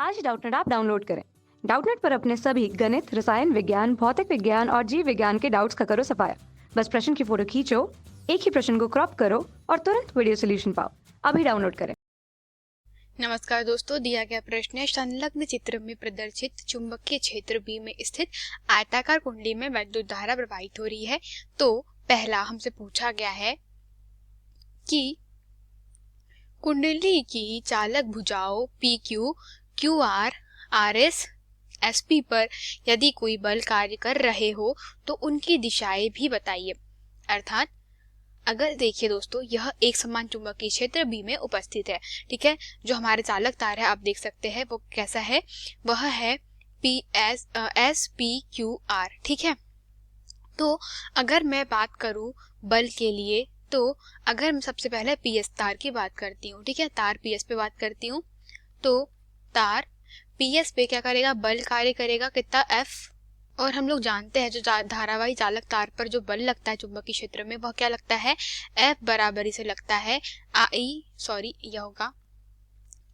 आज Doubtnut app download करें। Doubtnut पर अपने सभी गणित, रसायन विज्ञान, भौतिक विज्ञान और जीव विज्ञान के डाउट्स का करो सफाया। बस प्रश्न की फोटो खींचो, एक ही प्रश्न को क्रॉप करो और तुरंत वीडियो सोल्यूशन पाओ। अभी डाउनलोड करें। नमस्कार दोस्तों, दिया गया प्रश्न है संलग्न चित्र में प्रदर्शित चुंबकीय क्षेत्र बी में स्थित आयताकार कुंडली में वैद्युत धारा प्रवाहित हो रही है। तो पहला हमसे पूछा गया है कि कुंडली की चालक भुजाओं P Q, Q R, R S, S P पर यदि कोई बल कार्य कर रहे हो तो उनकी दिशाएं भी बताइए। अर्थात अगर देखिए दोस्तों, यह एक समान चुंबकीय क्षेत्र बी में उपस्थित है, ठीक है। जो हमारे चालक तार है आप देख सकते हैं वो कैसा है, वह है एस पी क्यू आर, ठीक है। तो अगर मैं बात करूं बल के लिए, तो अगर मैं सबसे पहले पी एस तार की बात करती हूँ, ठीक है, तार पी एस पे बात करती हूँ, तो तार पी एस पे क्या करेगा, बल कार्य करेगा कितना, एफ। और हम लोग जानते हैं जो धारावाही चालक तार पर जो बल लगता है चुंबकीय क्षेत्र में वह क्या लगता है, एफ बराबरी से लगता है यह होगा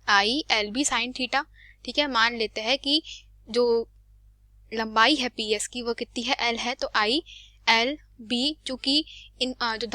I L B sine theta, ठीक है। मान लेते हैं कि जो लंबाई है पी एस की वो कितनी है, एल है, तो आई एल बी, चूंकि इन जो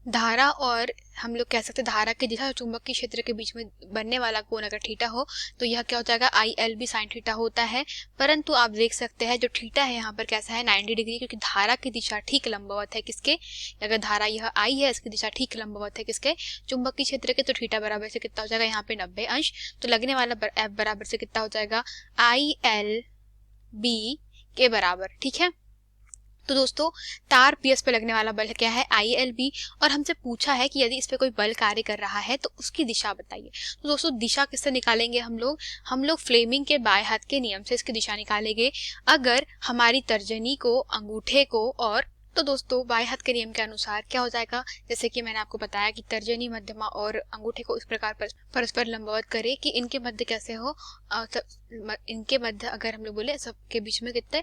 धारा और हम लोग कह सकते हैं धारा की दिशा चुंबकीय क्षेत्र के बीच में बनने वाला कोण अगर थीटा हो तो यह क्या हो जाएगा, I L B sine theta होता है। परंतु आप देख सकते हैं जो थीटा है यहाँ पर कैसा है, 90 डिग्री, क्योंकि धारा की दिशा ठीक लंबवत है किसके, अगर धारा यह आई है इसकी दिशा ठीक लंबवत है किसके, चुंबकीय क्षेत्र के, तो थीटा बराबर से कितना हो जाएगा यहाँ पे 90 अंश। तो लगने वाला एफ बराबर से कितना हो जाएगा, आई एल बी के बराबर, ठीक है। तो दोस्तों तार पीएस पे लगने वाला बल क्या है, आई एल बी, और हमसे पूछा है कि यदि इस पे कोई बल कार्य कर रहा है तो उसकी दिशा बताइए। तो दोस्तों दिशा किससे निकालेंगे हम लोग फ्लेमिंग के बाएं हाथ के नियम से इसकी दिशा निकालेंगे। अगर हमारी तर्जनी को, अंगूठे को, और तो दोस्तों बाएं हाथ के नियम के अनुसार क्या हो जाएगा, जैसे कि मैंने आपको बताया कि तर्जनी, मध्यमा और अंगूठे को इस प्रकार परस्पर लंबवत करे कि इनके मध्य कैसे हो, इनके मध्य अगर हम लोग बोले सबके बीच में कितने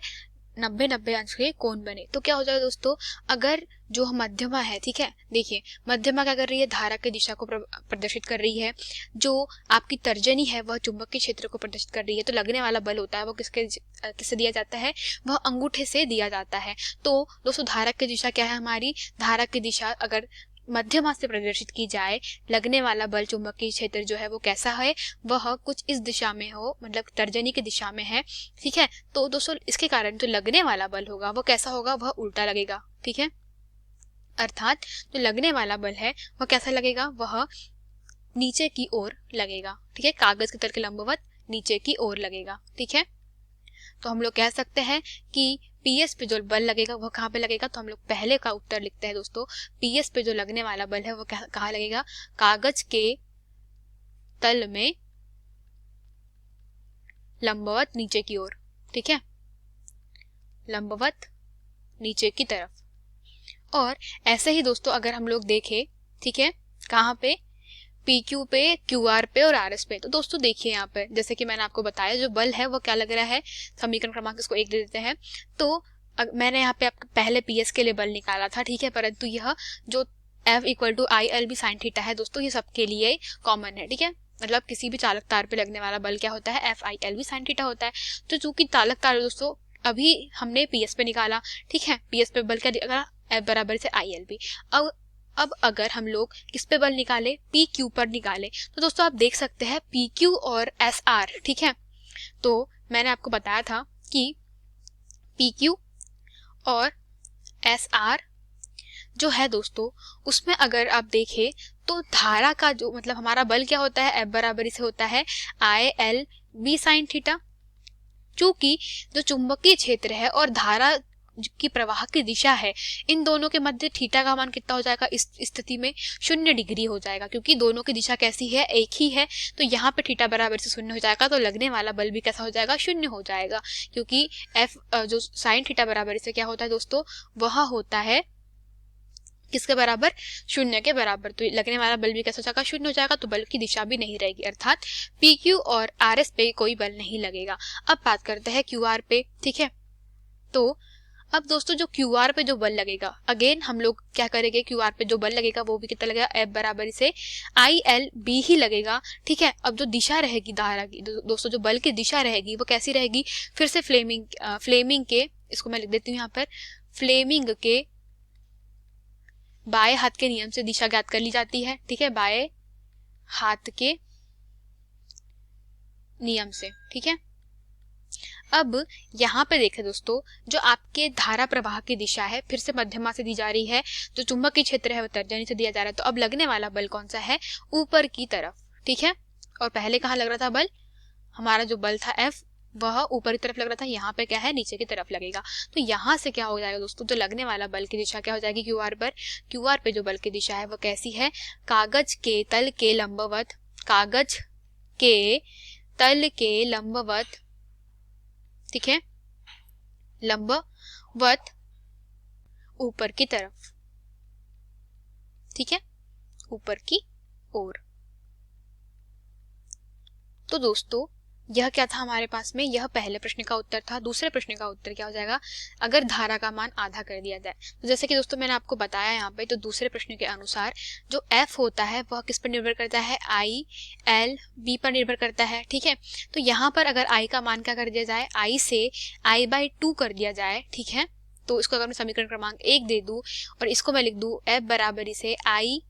90 अंश के कोण बने। तो क्या हो जाएगा दोस्तों, अगर जो मध्यमा है, ठीक है, देखिए मध्यमा क्या कर रही है, धारा की दिशा को प्रदर्शित कर रही है, जो आपकी तर्जनी है वह चुंबकीय क्षेत्र को प्रदर्शित कर रही है, तो लगने वाला बल होता है वो किससे दिया जाता है, वह अंगूठे से दिया जाता है। तो दोस्तों धारा की दिशा क्या है, हमारी धारा की दिशा अगर मध्यमा से प्रदर्शित की जाए, लगने वाला बल चुंबकीय क्षेत्र जो है वो कैसा है, वह कुछ इस दिशा में हो, मतलब तर्जनी की दिशा में है, ठीक है। तो दोस्तों इसके कारण जो लगने वाला बल होगा वो कैसा होगा, वह उल्टा लगेगा, ठीक है। अर्थात जो लगने वाला बल है वह कैसा लगेगा, वह नीचे की ओर लगेगा, ठीक है, कागज के तल के लंबवत नीचे की ओर लगेगा, ठीक है। तो हम लोग कह सकते हैं कि पीएस पे जो बल लगेगा वह कहाँ पे लगेगा, तो हम लोग पहले का उत्तर लिखते हैं दोस्तों, पीएस पे जो लगने वाला बल है वो कहाँ लगेगा, कागज के तल में लंबवत नीचे की ओर, ठीक है, लंबवत नीचे की तरफ। और ऐसे ही दोस्तों अगर हम लोग देखें, ठीक है, कहाँ पे, पी क्यू पे, क्यू आर पे और आर एस पे, तो दोस्तों देखिए यहाँ पे जैसे कि मैंने आपको बताया जो बल है वो क्या लग रहा है, समीकरण क्रमांक इसको 1 दे देते हैं। तो मैंने यहाँ पे पहले पी एस के लिए बल निकाला था, ठीक है, परंतु यह जो F equal to I L B sine theta है दोस्तों, ये सबके लिए कॉमन है, ठीक है। मतलब किसी भी चालक तार पे लगने वाला बल क्या होता है, F I L B sine theta होता है। तो चूंकि चालक तार दोस्तों अभी हमने पी एस पे निकाला, ठीक है, पी एस पे बल क्या दिया, एफ बराबर से आई एल बी। अब अगर हम लोग किस पे बल निकाले, पी क्यू पर निकाले, तो दोस्तों आप देख सकते हैं पी क्यू और एस आर, ठीक है। तो मैंने आपको बताया था कि पी क्यू और एस आर जो है दोस्तों, उसमें अगर आप देखें तो धारा का जो मतलब हमारा बल क्या होता है, एफ बराबरी से होता है I L B sine theta. चूंकि जो चुंबकीय क्षेत्र है और धारा की प्रवाह की दिशा है, इन दोनों के मध्य थीटा का मान कितना हो जाएगा, इस स्थिति में 0 डिग्री हो जाएगा, क्योंकि दोनों की दिशा कैसी है, एक ही है। तो यहाँ पे थीटा बराबर से 0 हो जाएगा, तो लगने वाला बल भी कैसा हो जाएगा, 0 हो जाएगा, क्योंकि एफ जो साइन थीटा बराबर से क्या होता है दोस्तों, वह होता है किसके बराबर, 0 के बराबर। तो लगने वाला बल भी कैसा हो जाएगा, 0 हो जाएगा, तो बल की दिशा भी नहीं रहेगी, अर्थात पी क्यू और आर एस पे कोई बल नहीं लगेगा। अब बात करते हैं क्यू आर पे, ठीक है। तो अब दोस्तों जो क्यू आर पे जो बल लगेगा, अगेन हम लोग क्या करेंगे, क्यू आर पे जो बल लगेगा वो भी कितना लगेगा, F बराबर से ILB ही लगेगा। ठीक है, अब जो दिशा रहेगी धारा की दोस्तों, जो बल की दिशा रहेगी वो कैसी रहेगी, फिर से फ्लेमिंग के, इसको मैं लिख देती हूँ यहाँ पर, फ्लेमिंग के बाएं हाथ के नियम से दिशा ज्ञात कर ली जाती है। ठीक है, बाएं हाथ के नियम से। ठीक है, अब यहाँ पे देखें दोस्तों, जो आपके धारा प्रवाह की दिशा है फिर से मध्यमा से दी जा रही है, जो चुंबकीय क्षेत्र है वो तर्जनी से दिया जा रहा है। तो अब लगने वाला बल कौन सा है, ऊपर की तरफ। ठीक है, और पहले कहाँ लग रहा था बल, हमारा जो बल था F वह ऊपर की तरफ लग रहा था, यहाँ पे क्या है, नीचे की तरफ लगेगा। तो यहाँ से क्या हो जाएगा दोस्तों, जो लगने वाला बल की दिशा क्या हो जाएगी, क्यू आर पे जो बल की दिशा है वो कैसी है, कागज के तल के लंबवत, कागज के तल के लंबवत। ठीक है, लंबवत ऊपर की तरफ। ठीक है, ऊपर की ओर। तो दोस्तों यह क्या था हमारे पास में, यह पहले प्रश्न का उत्तर था। दूसरे प्रश्न का उत्तर क्या हो जाएगा, अगर धारा का मान आधा कर दिया जाए। तो जैसे कि दोस्तों मैंने आपको बताया यहाँ पे, तो दूसरे प्रश्न के अनुसार जो F होता है वह किस पर निर्भर करता है, ILB पर निर्भर करता है। ठीक है, तो यहाँ पर अगर I का मान क्या कर दिया जाए, I से I/2 कर दिया जाए। ठीक है, तो इसको अगर मैं समीकरण क्रमांक 1 दे दूं और इसको मैं लिख दूं F बराबरी से ILB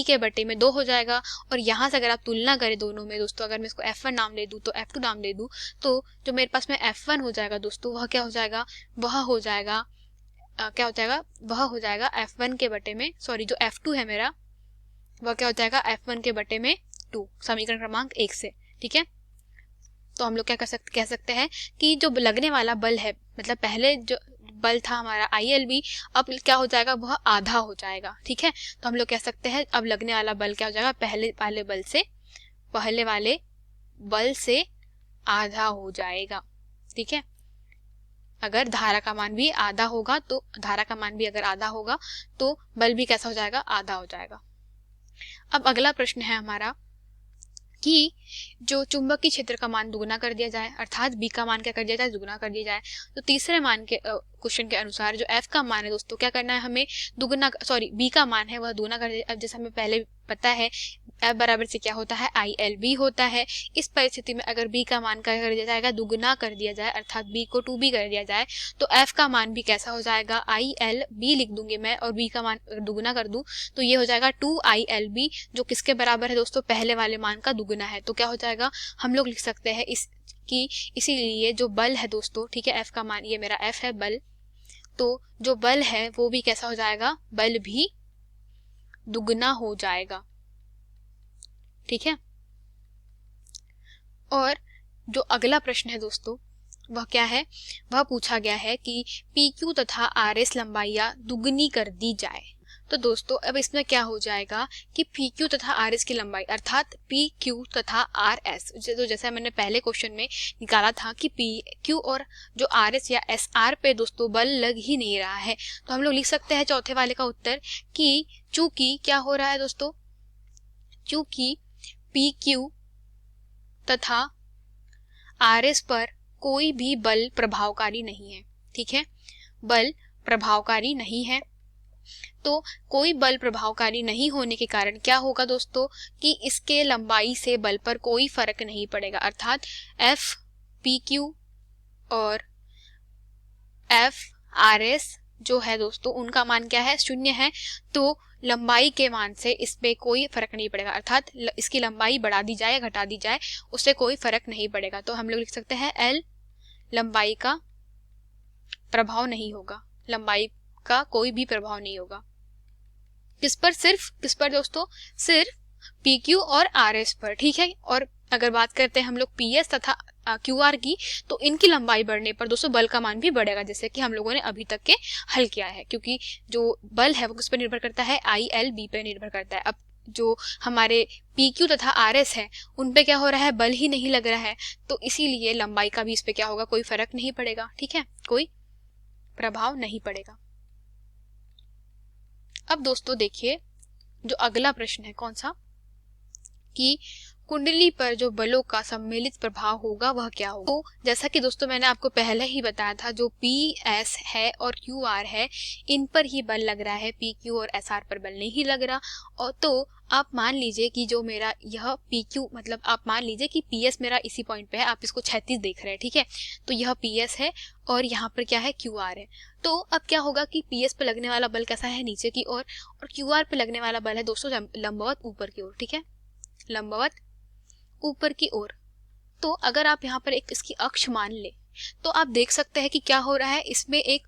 के बटे में 2 हो जाएगा। और यहाँ से अगर आप तुलना करें दोनों में दोस्तों, अगर मैं इसको F1 नाम ले दूं तो F2 नाम ले दूं, तो जो मेरे पास में F1 हो जाएगा दोस्तों, वह क्या हो जाएगा, वह हो जाएगा क्या हो जाएगा, वह हो जाएगा F1 के बटे में, सॉरी जो F2 है मेरा, वह क्या हो जाएगा F1 के बटे में 2, समीकरण क्रमांक 1 से। ठीक है, तो हम लोग क्या कह सकते हैं कि जो लगने वाला बल है, मतलब पहले जो बल था हमारा ILB, अब क्या हो जाएगा, वह आधा हो जाएगा। ठीक है, तो हम लोग कह सकते हैं अब लगने वाला बल क्या हो जाएगा, पहले वाले बल से आधा हो जाएगा। ठीक है, अगर धारा का मान भी आधा होगा तो बल भी कैसा हो जाएगा, आधा हो जाएगा। अब अगला प्रश्न है हमारा कि जो चुंबकीय क्षेत्र का मान दुगुना कर दिया जाए, अर्थात B का मान क्या कर दिया जाए, दुगुना कर दिया जाए। तो तीसरे मान के क्वेश्चन के अनुसार जो F का मान है दोस्तों, क्या करना है हमें, B का मान है वह दुगुना कर दिया। अब जैसे हमें पहले पता है F बराबर से क्या होता है, ILB होता है। इस परिस्थिति में अगर B का मान क्या कर दिया जाएगा, दुगुना कर दिया जाए, अर्थात B को 2B कर दिया जाए, तो F का मान भी कैसा हो जाएगा, ILB लिख दूंगी मैं, और B का मान दुगुना कर दूं तो ये हो जाएगा 2ILB, जो किसके बराबर है दोस्तों, पहले वाले मान का दुगुना है। तो क्या हो जाएगा, हम लोग लिख सकते हैं इसीलिए जो बल है दोस्तों, ठीक है, F का मान, ये मेरा F है बल, तो जो बल है वो भी कैसा हो जाएगा, बल भी दुगना हो जाएगा। ठीक है, और जो अगला प्रश्न है दोस्तों वह क्या है, वह पूछा गया है कि PQ तथा RS लंबाइयां दुगनी कर दी जाए। तो दोस्तों अब इसमें क्या हो जाएगा कि PQ तथा RS की लंबाई, अर्थात PQ तथा RS, तो जैसा मैंने पहले क्वेश्चन में निकाला था कि PQ और जो RS या SR पे दोस्तों बल लग ही नहीं रहा है, तो हम लोग लिख सकते हैं चौथे वाले का उत्तर कि चूंकि क्या हो रहा है दोस्तों, चूंकि PQ तथा RS पर कोई भी बल प्रभावकारी नहीं है। ठीक है, बल प्रभावकारी नहीं है, तो कोई बल प्रभावकारी नहीं होने के कारण क्या होगा दोस्तों कि इसके लंबाई से बल पर कोई फर्क नहीं पड़ेगा, अर्थात FPQ और FRS जो है दोस्तों उनका मान क्या है, 0 है। तो लंबाई के मान से इस पे कोई फर्क नहीं पड़ेगा, अर्थात इसकी लंबाई बढ़ा दी जाए या घटा दी जाए उससे कोई फर्क नहीं पड़ेगा। तो हम लोग लिख सकते हैं L लंबाई का प्रभाव नहीं होगा, लंबाई का कोई भी प्रभाव नहीं होगा। किस पर दोस्तों, सिर्फ PQ और RS पर। ठीक है, और अगर बात करते हैं हम लोग PS तथा QR की, तो इनकी लंबाई बढ़ने पर दोस्तों बल का मान भी बढ़ेगा, जैसे कि हम लोगों ने अभी तक के हल किया है, क्योंकि जो बल है वो किस पर निर्भर करता है, ILB पर निर्भर करता है। अब जो हमारे PQ तथा RS है उन पे क्या हो रहा है, बल ही नहीं लग रहा है, तो इसीलिए लंबाई का भी इस पे क्या होगा, कोई फर्क नहीं पड़ेगा। ठीक है, कोई प्रभाव नहीं पड़ेगा। अब दोस्तों देखिए जो अगला प्रश्न है कौन सा, कि कुंडली पर जो बलों का सम्मिलित प्रभाव होगा वह क्या होगा। तो जैसा कि दोस्तों मैंने आपको पहले ही बताया था, जो पी एस है और क्यू आर है, इन पर ही बल लग रहा है, पी क्यू और एस आर पर बल नहीं लग रहा। और तो आप मान लीजिए कि जो मेरा यह पी क्यू, मतलब आप मान लीजिए कि पी एस मेरा इसी पॉइंट पे है, आप इसको 36 देख रहे हैं, ठीक है। तो यह पी एस है और यहाँ पर क्या है, क्यू आर है। तो अब क्या होगा कि पी एस पे लगने वाला बल कैसा है, नीचे की ओर, और क्यू आर पे लगने वाला बल है दोस्तों लंबवत ऊपर की ओर, ठीक है, लंबवत ऊपर की ओर। तो अगर आप यहाँ पर एक इसकी अक्ष मान ले, तो आप देख सकते हैं कि क्या हो रहा है, इसमें एक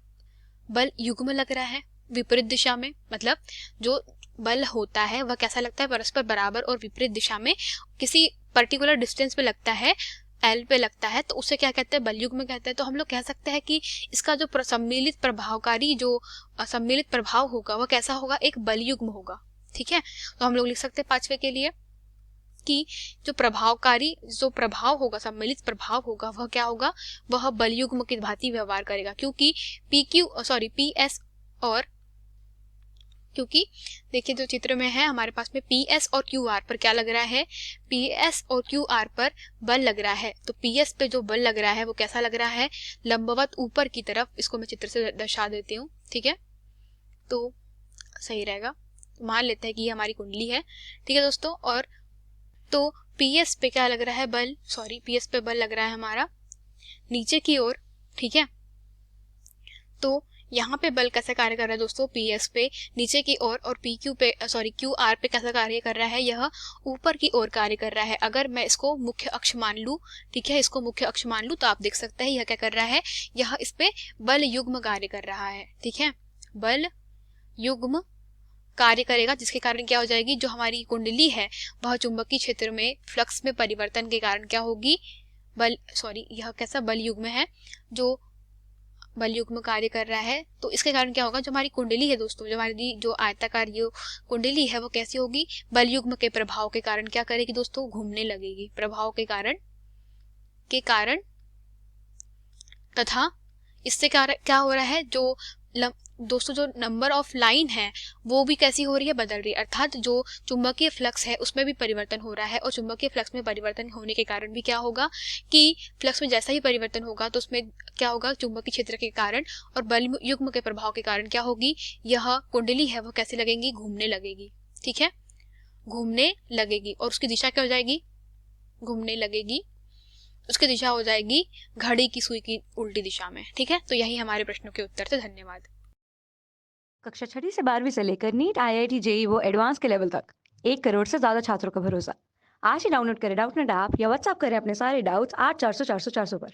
बल युग्म लग रहा है विपरीत दिशा में। मतलब जो बल होता है वह कैसा लगता है, परस्पर बराबर और विपरीत दिशा में किसी पर्टिकुलर डिस्टेंस पे लगता है, एल पे लगता है, तो उसे क्या कहते हैं, बल युग्म कहते हैं। तो हम लोग कह सकते हैं कि इसका जो सम्मिलित प्रभावकारी जो सम्मिलित प्रभाव होगा वह कैसा होगा, एक बल युग्म होगा, ठीक है। तो हम लोग लिख सकते हैं 5वें के लिए कि जो प्रभावकारी जो प्रभाव होगा, सम्मिलित प्रभाव होगा, वह क्या होगा, वह बलयुग्म की भांति व्यवहार करेगा। क्योंकि पी एस और, क्योंकि देखिए जो चित्र में है हमारे पास में पी एस और क्यू आर पर क्या लग रहा है, पी एस और क्यू आर पर बल लग रहा है। तो पी एस पे जो बल लग रहा है वो कैसा लग रहा है, लंबवत ऊपर की तरफ। इसको मैं चित्र से दर्शा देती हूँ, ठीक है, तो सही रहेगा। मान लेते हैं कि ये हमारी कुंडली है, ठीक है दोस्तों। और तो पी एस पे क्या लग रहा है, पी एस पे बल लग रहा है हमारा नीचे की ओर, ठीक है। तो यहाँ पे बल कैसे कार्य कर रहा है दोस्तों, पी एस पे नीचे की ओर, और क्यू आर पे कैसा कार्य कर रहा है, यह ऊपर की ओर कार्य कर रहा है। अगर मैं इसको मुख्य अक्ष मान लूँ, ठीक है, इसको मुख्य अक्ष मान लूँ, तो आप देख सकते हैं यह क्या कर रहा है, यह इस पे बल युग्म कार्य कर रहा है, ठीक है, बल युग्म कार्य करेगा, जिसके कारण क्या हो जाएगी, जो हमारी कुंडली है वह चुंबकीय क्षेत्र में फ्लक्स में परिवर्तन के कारण क्या होगी, यह कैसा बल युग्म है, जो बल युग्म कार्य कर रहा है। तो इसके कारण क्या होगा, जो हमारी कुंडली है दोस्तों, जो हमारी जो आयताकार ये कुंडली है वो कैसी होगी, बल युग्म के प्रभाव के कारण क्या करेगी दोस्तों, घूमने लगेगी, प्रभाव के कारण तथा इससे क्या हो रहा है, जो दोस्तों जो नंबर ऑफ लाइन है वो भी कैसी हो रही है, बदल रही है। अर्थात जो चुंबकीय फ्लक्स है उसमें भी परिवर्तन हो रहा है, और चुंबकीय फ्लक्स में परिवर्तन होने के कारण भी क्या होगा कि फ्लक्स में जैसा ही परिवर्तन होगा तो उसमें क्या होगा, चुंबकीय क्षेत्र के कारण और बल युग्म के प्रभाव के कारण क्या होगी, यह कुंडली है वो कैसे लगेगी, घूमने लगेगी, ठीक है, घूमने लगेगी। और उसकी दिशा क्या हो जाएगी, घूमने लगेगी, उसकी दिशा हो जाएगी घड़ी की सुई की उल्टी दिशा में, ठीक है। तो यही हमारे प्रश्नों के उत्तर थे, धन्यवाद। कक्षा 6 से 12वीं से लेकर नीट, आईआईटी, जेई वो एडवांस के लेवल तक 1 करोड़ से ज्यादा छात्रों का भरोसा। आज ही डाउनलोड करें डाउटनेट ऐप या व्हाट्सएप करें अपने सारे डाउट्स 8400 400 400 पर।